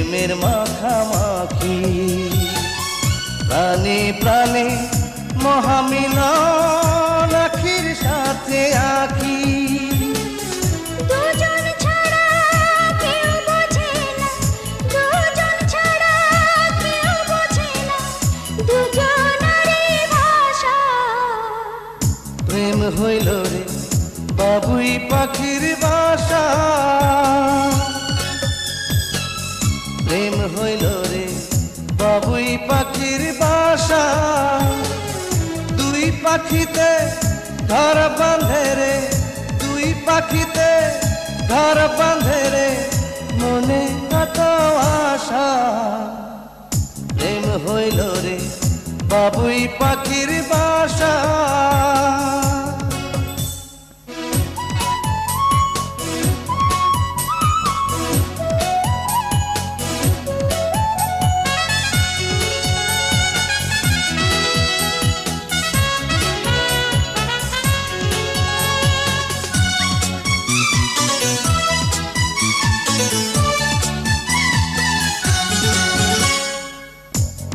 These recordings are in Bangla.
প্রেমের মাখামাখি প্রাণে প্রাণে মহামিলন আখির সাথে আখি দুজন ছাড়া কেউ বোঝে না, দুজন ছাড়া কেউ বোঝে না দুজনারই ভাষা। প্রেম হইল রে বাবুই পাখির বাসা, প্রেম হইল রে বাবুই পাখির বাসা। দুই পাখিতে ঘর বাঁধে রে, দুই পাখিতে ঘর বাঁধে রে মনে কত আশা। প্রেম হইল রে বাবুই পাখির বাসা।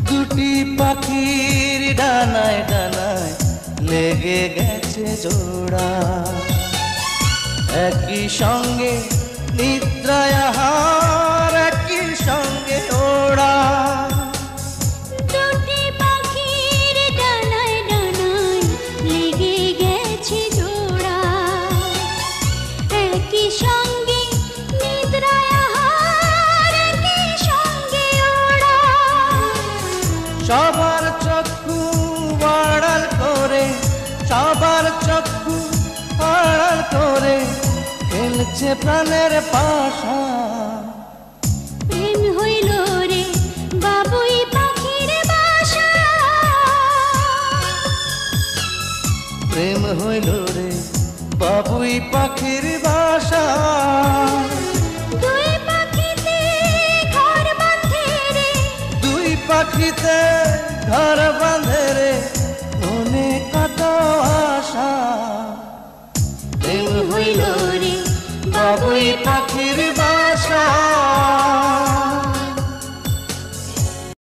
দুটি পাখির ডানায় ডানায় লেগে গেছে জোড়া, একই সঙ্গে নিদ্রায় আহার একই সঙ্গে ওড়া। দুটি পাখির ডানায় ডানায় লেগে গেছে জোড়া, একই সঙ্গে নিদ্রায় আহার একই সঙ্গে ওড়া। সবার চক্ষু আড়াল করে, সবার চক্ষু আড়াল করে খেলছে প্রাণের পাশা। প্রেম হইল রে বাবুই পাখির বাসা, প্রেম হইল রে বাবুই পাখির বাসা। দুই পাখিতে ঘর বাঁধে রে, দুই পাখিতে ঘর বাঁধে রে মনে কত আশা। প্রেম হইল